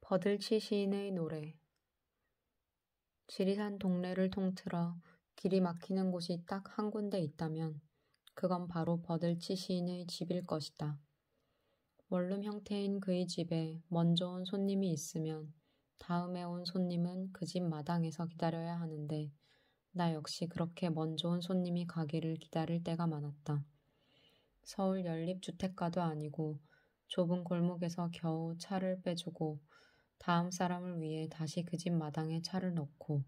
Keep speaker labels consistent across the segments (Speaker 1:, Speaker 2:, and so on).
Speaker 1: 버들치 시인의 노래. 지리산 동네를 통틀어 길이 막히는 곳이 딱 한 군데 있다면 그건 바로 버들치 시인의 집일 것이다. 원룸 형태인 그의 집에 먼저 온 손님이 있으면 다음에 온 손님은 그 집 마당에서 기다려야 하는데 나 역시 그렇게 먼저 온 손님이 가기를 기다릴 때가 많았다. 서울 연립주택가도 아니고 좁은 골목에서 겨우 차를 빼주고 다음 사람을 위해 다시 그 집 마당에 차를 넣고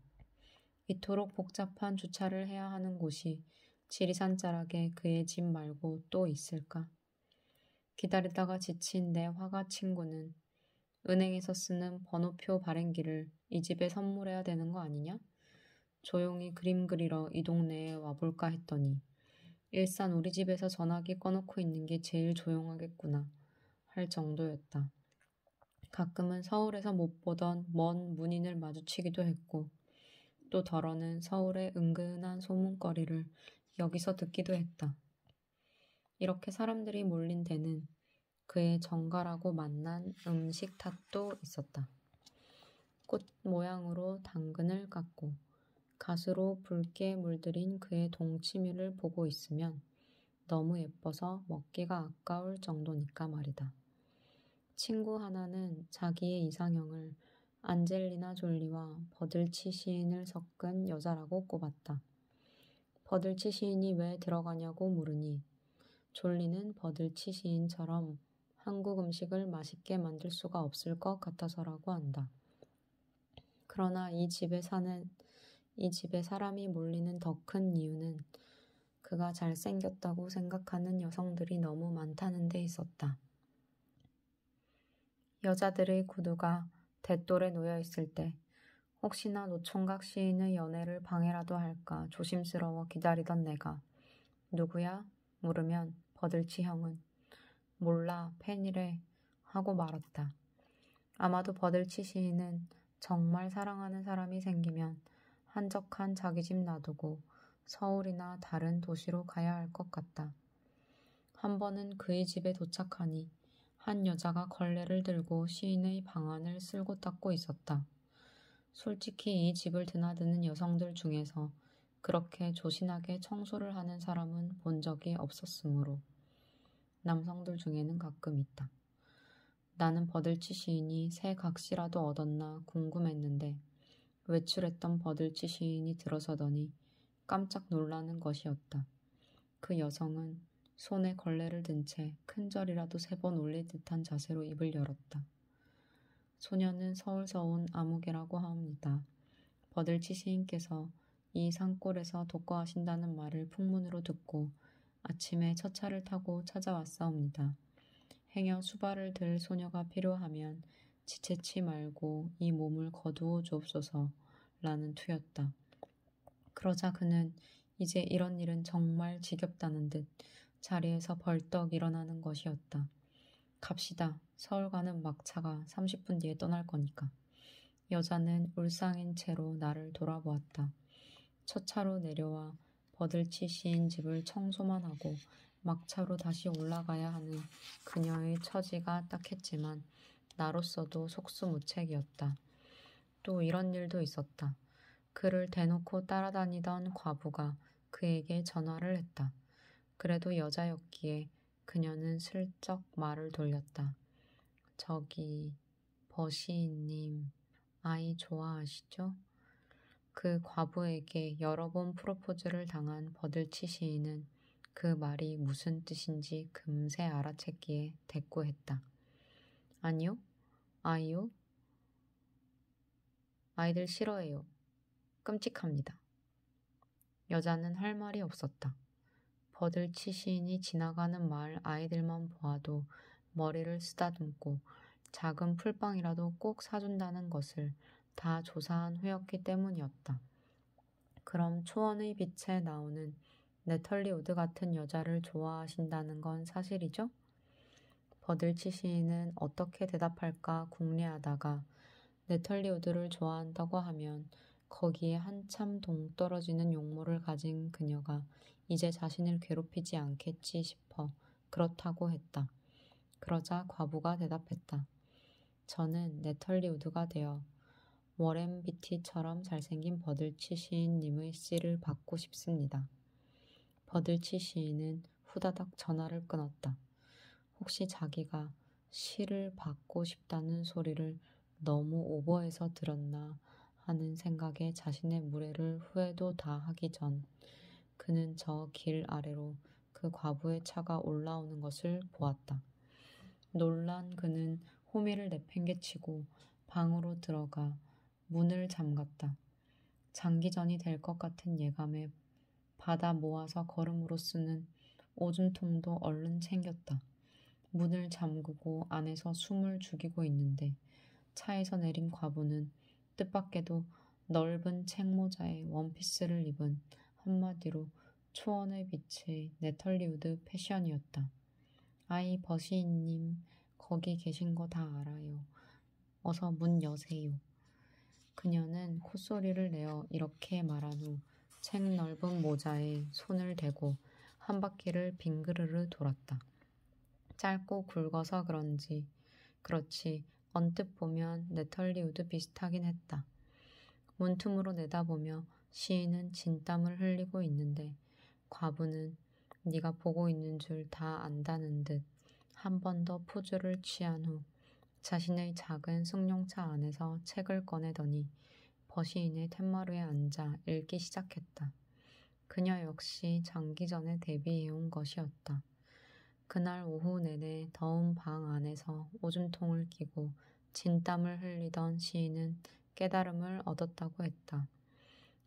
Speaker 1: 이토록 복잡한 주차를 해야 하는 곳이 지리산 자락에 그의 집 말고 또 있을까? 기다리다가 지친 내 화가 친구는 은행에서 쓰는 번호표 발행기를 이 집에 선물해야 되는 거 아니냐? 조용히 그림 그리러 이 동네에 와볼까 했더니 일산 우리 집에서 전화기 꺼놓고 있는 게 제일 조용하겠구나 할 정도였다. 가끔은 서울에서 못 보던 먼 문인을 마주치기도 했고 또 덜어는 서울의 은근한 소문거리를 여기서 듣기도 했다. 이렇게 사람들이 몰린 데는 그의 정갈하고 맛난 음식 탓도 있었다. 꽃 모양으로 당근을 깎고 가수로 붉게 물들인 그의 동치미를 보고 있으면 너무 예뻐서 먹기가 아까울 정도니까 말이다. 친구 하나는 자기의 이상형을 안젤리나 졸리와 버들치 시인을 섞은 여자라고 꼽았다. 버들치 시인이 왜 들어가냐고 물으니 졸리는 버들치 시인처럼 한국 음식을 맛있게 만들 수가 없을 것 같아서라고 한다. 그러나 이 집에 사람이 몰리는 더 큰 이유는 그가 잘생겼다고 생각하는 여성들이 너무 많다는 데 있었다. 여자들의 구두가 대돌에 놓여 있을 때 혹시나 노총각 시인의 연애를 방해라도 할까 조심스러워 기다리던 내가 누구야? 물으면 버들치 형은 몰라 팬이래 하고 말았다. 아마도 버들치 시인은 정말 사랑하는 사람이 생기면 한적한 자기 집 놔두고 서울이나 다른 도시로 가야 할 것 같다. 한 번은 그의 집에 도착하니 한 여자가 걸레를 들고 시인의 방안을 쓸고 닦고 있었다. 솔직히 이 집을 드나드는 여성들 중에서 그렇게 조신하게 청소를 하는 사람은 본 적이 없었으므로 남성들 중에는 가끔 있다. 나는 버들치 시인이 새 각시라도 얻었나 궁금했는데 외출했던 버들치 시인이 들어서더니 깜짝 놀라는 것이었다. 그 여성은 손에 걸레를 든 채 큰절이라도 3번 올릴 듯한 자세로 입을 열었다. 소녀는 서울서 온 아무개라고 하옵니다. 버들치 시인께서 이 산골에서 독거하신다는 말을 풍문으로 듣고 아침에 첫 차를 타고 찾아왔사옵니다. 행여 수발을 들 소녀가 필요하면 지체치 말고 이 몸을 거두어 주옵소서 라는 투였다. 그러자 그는 이제 이런 일은 정말 지겹다는 듯 자리에서 벌떡 일어나는 것이었다. 갑시다. 서울 가는 막차가 30분 뒤에 떠날 거니까. 여자는 울상인 채로 나를 돌아보았다. 첫 차로 내려와 버들치 시인 집을 청소만 하고 막차로 다시 올라가야 하는 그녀의 처지가 딱했지만 나로서도 속수무책이었다. 또 이런 일도 있었다. 그를 대놓고 따라다니던 과부가 그에게 전화를 했다. 그래도 여자였기에 그녀는 슬쩍 말을 돌렸다. 저기 버시인님 아이 좋아하시죠? 그 과부에게 여러 번 프로포즈를 당한 버들치 시인은 그 말이 무슨 뜻인지 금세 알아챘기에 대꾸했다. 아니요? 아이요? 아이들 싫어해요. 끔찍합니다. 여자는 할 말이 없었다. 버들치 시인이 지나가는 마을 아이들만 보아도 머리를 쓰다듬고 작은 풀빵이라도 꼭 사준다는 것을 다 조사한 후였기 때문이었다. 그럼 초원의 빛에 나오는 네털리 우드 같은 여자를 좋아하신다는 건 사실이죠? 버들치 시인은 어떻게 대답할까 궁리하다가 네털리 우드를 좋아한다고 하면 거기에 한참 동떨어지는 용모를 가진 그녀가 이제 자신을 괴롭히지 않겠지 싶어 그렇다고 했다. 그러자 과부가 대답했다. 저는 내털리 우드가 되어 워렌 비티처럼 잘생긴 버들치 시인님의 씨를 받고 싶습니다. 버들치 시인은 후다닥 전화를 끊었다. 혹시 자기가 시를 받고 싶다는 소리를 너무 오버해서 들었나 하는 생각에 자신의 무례를 후회도 다 하기 전 그는 저 길 아래로 그 과부의 차가 올라오는 것을 보았다. 놀란 그는 호미를 내팽개치고 방으로 들어가 문을 잠갔다. 장기전이 될 것 같은 예감에 받아 모아서 걸음으로 쓰는 오줌통도 얼른 챙겼다. 문을 잠그고 안에서 숨을 죽이고 있는데 차에서 내린 과부는 뜻밖에도 넓은 책모자에 원피스를 입은 한마디로 초원의 빛의 네털리우드 패션이었다. 아이 버시인님 거기 계신 거 다 알아요. 어서 문 여세요. 그녀는 콧소리를 내어 이렇게 말한 후 책 넓은 모자에 손을 대고 한 바퀴를 빙그르르 돌았다. 짧고 굵어서 그렇지 언뜻 보면 네털리우드 비슷하긴 했다. 문틈으로 내다보며 시인은 진땀을 흘리고 있는데 과부는 네가 보고 있는 줄 다 안다는 듯 한 번 더 포즈를 취한 후 자신의 작은 승용차 안에서 책을 꺼내더니 버시인의 텐마루에 앉아 읽기 시작했다. 그녀 역시 장기전에 대비해온 것이었다. 그날 오후 내내 더운 방 안에서 오줌통을 끼고 진땀을 흘리던 시인은 깨달음을 얻었다고 했다.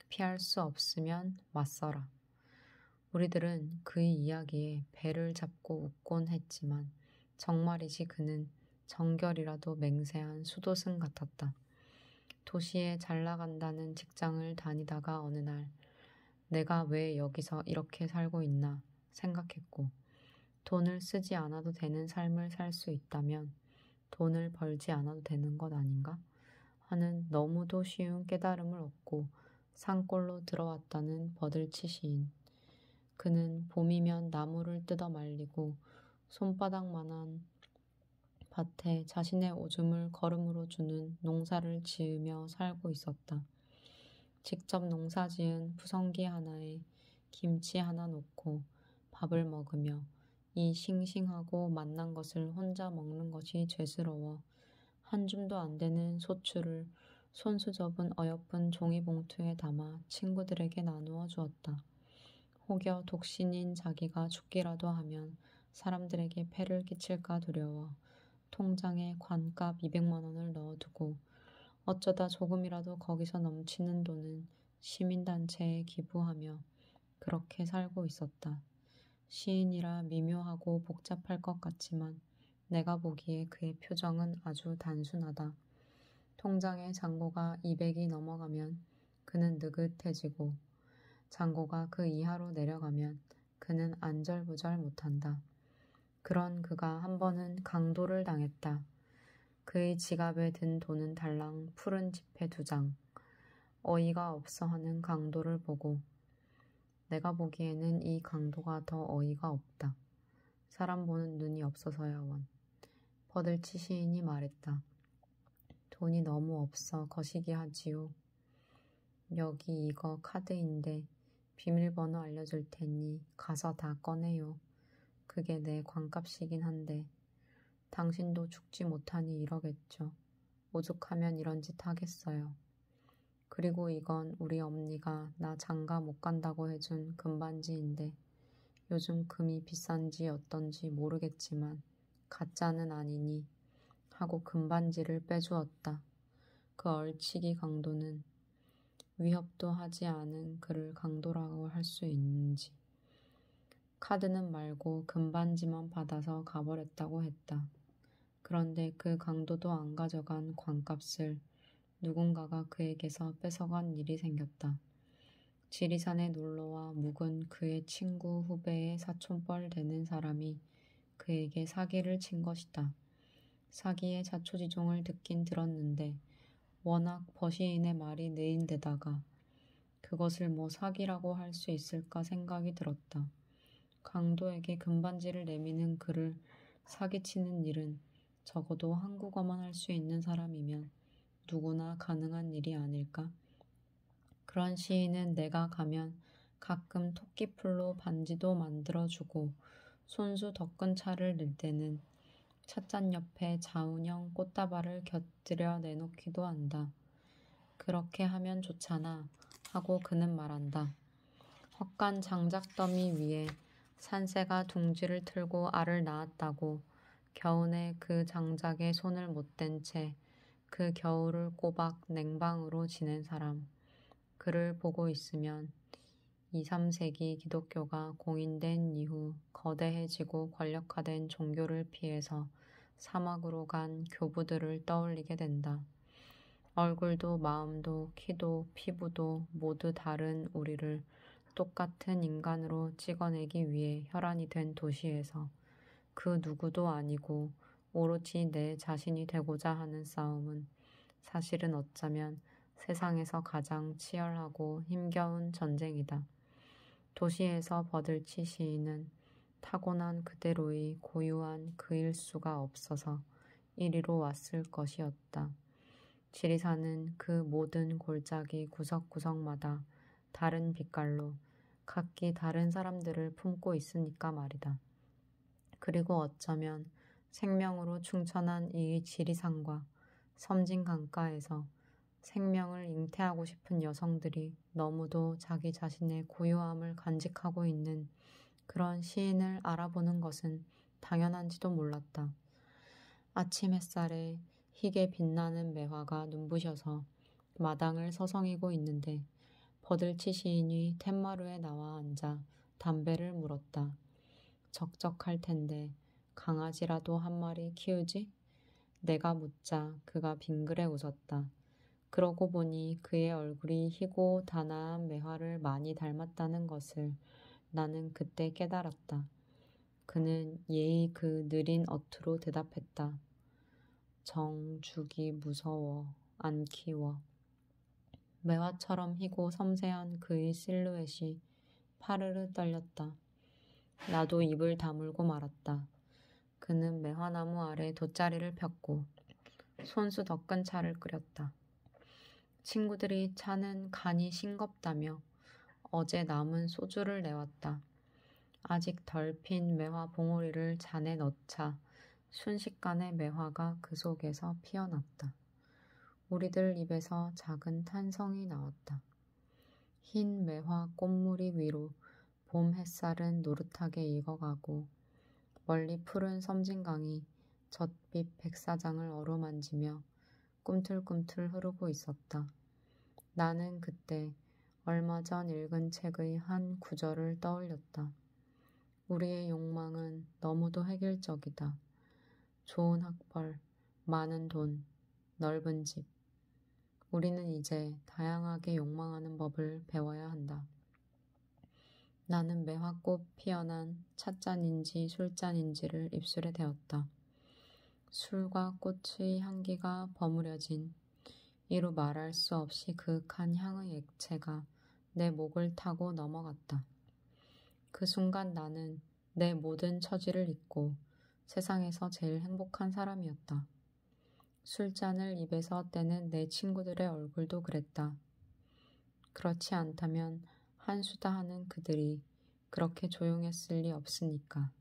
Speaker 1: 피할 수 없으면 맞서라. 우리들은 그의 이야기에 배를 잡고 웃곤 했지만 정말이지 그는 정결이라도 맹세한 수도승 같았다. 도시에 잘 나간다는 직장을 다니다가 어느 날 내가 왜 여기서 이렇게 살고 있나 생각했고 돈을 쓰지 않아도 되는 삶을 살 수 있다면 돈을 벌지 않아도 되는 것 아닌가 하는 너무도 쉬운 깨달음을 얻고 산골로 들어왔다는 버들치 시인. 그는 봄이면 나무를 뜯어 말리고 손바닥만한 밭에 자신의 오줌을 거름으로 주는 농사를 지으며 살고 있었다. 직접 농사지은 푸성기 하나에 김치 하나 놓고 밥을 먹으며 이 싱싱하고 맛난 것을 혼자 먹는 것이 죄스러워 한 줌도 안 되는 소추를 손수 접은 어여쁜 종이봉투에 담아 친구들에게 나누어 주었다. 혹여 독신인 자기가 죽기라도 하면 사람들에게 폐를 끼칠까 두려워 통장에 관값 200만 원을 넣어두고 어쩌다 조금이라도 거기서 넘치는 돈은 시민단체에 기부하며 그렇게 살고 있었다. 시인이라 미묘하고 복잡할 것 같지만 내가 보기에 그의 표정은 아주 단순하다. 통장의 잔고가 200이 넘어가면 그는 느긋해지고 잔고가 그 이하로 내려가면 그는 안절부절 못한다. 그런 그가 한 번은 강도를 당했다. 그의 지갑에 든 돈은 달랑 푸른 지폐 2장. 어이가 없어 하는 강도를 보고 내가 보기에는 이 강도가 더 어이가 없다. 사람 보는 눈이 없어서야 원. 버들치 시인이 말했다. 돈이 너무 없어 거시기 하지요. 여기 이거 카드인데 비밀번호 알려줄 테니 가서 다 꺼내요. 그게 내 관값이긴 한데 당신도 죽지 못하니 이러겠죠. 오죽하면 이런 짓 하겠어요. 그리고 이건 우리 엄니가 나 장가 못 간다고 해준 금반지인데 요즘 금이 비싼지 어떤지 모르겠지만 가짜는 아니니 하고 금반지를 빼주었다. 그 얼치기 강도는 위협도 하지 않은 그를 강도라고 할 수 있는지. 카드는 말고 금반지만 받아서 가버렸다고 했다. 그런데 그 강도도 안 가져간 관값을 누군가가 그에게서 뺏어간 일이 생겼다. 지리산에 놀러와 묵은 그의 친구 후배의 사촌뻘 되는 사람이 그에게 사기를 친 것이다. 사기의 자초지종을 듣긴 들었는데 워낙 버시인의 말이 내인 데다가 그것을 뭐 사기라고 할 수 있을까 생각이 들었다. 강도에게 금반지를 내미는 그를 사기치는 일은 적어도 한국어만 할 수 있는 사람이면 누구나 가능한 일이 아닐까? 그런 시인은 내가 가면 가끔 토끼풀로 반지도 만들어주고 손수 덕근 차를 낼 때는 찻잔 옆에 자운형 꽃다발을 곁들여 내놓기도 한다. 그렇게 하면 좋잖아 하고 그는 말한다. 헛간 장작더미 위에 산새가 둥지를 틀고 알을 낳았다고 겨우내 그 장작에 손을 못 댄 채 그 겨울을 꼬박 냉방으로 지낸 사람. 그를 보고 있으면 2, 3세기 기독교가 공인된 이후 거대해지고 권력화된 종교를 피해서 사막으로 간 교부들을 떠올리게 된다. 얼굴도 마음도 키도 피부도 모두 다른 우리를 똑같은 인간으로 찍어내기 위해 혈안이 된 도시에서 그 누구도 아니고 오로지 내 자신이 되고자 하는 싸움은 사실은 어쩌면 세상에서 가장 치열하고 힘겨운 전쟁이다. 도시에서 버들치 시인은 타고난 그대로의 고유한 그일 수가 없어서 이리로 왔을 것이었다. 지리산은 그 모든 골짜기 구석구석마다 다른 빛깔로 각기 다른 사람들을 품고 있으니까 말이다. 그리고 어쩌면 생명으로 충천한 이 지리산과 섬진 강가에서 생명을 잉태하고 싶은 여성들이 너무도 자기 자신의 고요함을 간직하고 있는 그런 시인을 알아보는 것은 당연한지도 몰랐다. 아침 햇살에 희게 빛나는 매화가 눈부셔서 마당을 서성이고 있는데 버들치 시인이 툇마루에 나와 앉아 담배를 물었다. 적적할 텐데 강아지라도 한 마리 키우지? 내가 묻자 그가 빙그레 웃었다. 그러고 보니 그의 얼굴이 희고 단아한 매화를 많이 닮았다는 것을 나는 그때 깨달았다. 그는 예의 그 느린 어투로 대답했다. 정죽이 무서워 안 키워. 매화처럼 희고 섬세한 그의 실루엣이 파르르 떨렸다. 나도 입을 다물고 말았다. 그는 매화나무 아래 돗자리를 폈고 손수 덕근 차를 끓였다. 친구들이 차는 간이 싱겁다며 어제 남은 소주를 내왔다. 아직 덜 핀 매화 봉오리를 잔에 넣자 순식간에 매화가 그 속에서 피어났다. 우리들 입에서 작은 탄성이 나왔다. 흰 매화 꽃무리 위로 봄 햇살은 노릇하게 익어가고 멀리 푸른 섬진강이 젖빛 백사장을 어루만지며 꿈틀꿈틀 흐르고 있었다. 나는 그때 얼마 전 읽은 책의 한 구절을 떠올렸다. 우리의 욕망은 너무도 획일적이다. 좋은 학벌, 많은 돈, 넓은 집. 우리는 이제 다양하게 욕망하는 법을 배워야 한다. 나는 매화꽃 피어난 찻잔인지 술잔인지를 입술에 대었다. 술과 꽃의 향기가 버무려진 이루 말할 수 없이 그윽한 향의 액체가 내 목을 타고 넘어갔다. 그 순간 나는 내 모든 처지를 잊고 세상에서 제일 행복한 사람이었다. 술잔을 입에서 떼는 내 친구들의 얼굴도 그랬다. 그렇지 않다면 한수다 하는 그들이 그렇게 조용했을 리 없으니까.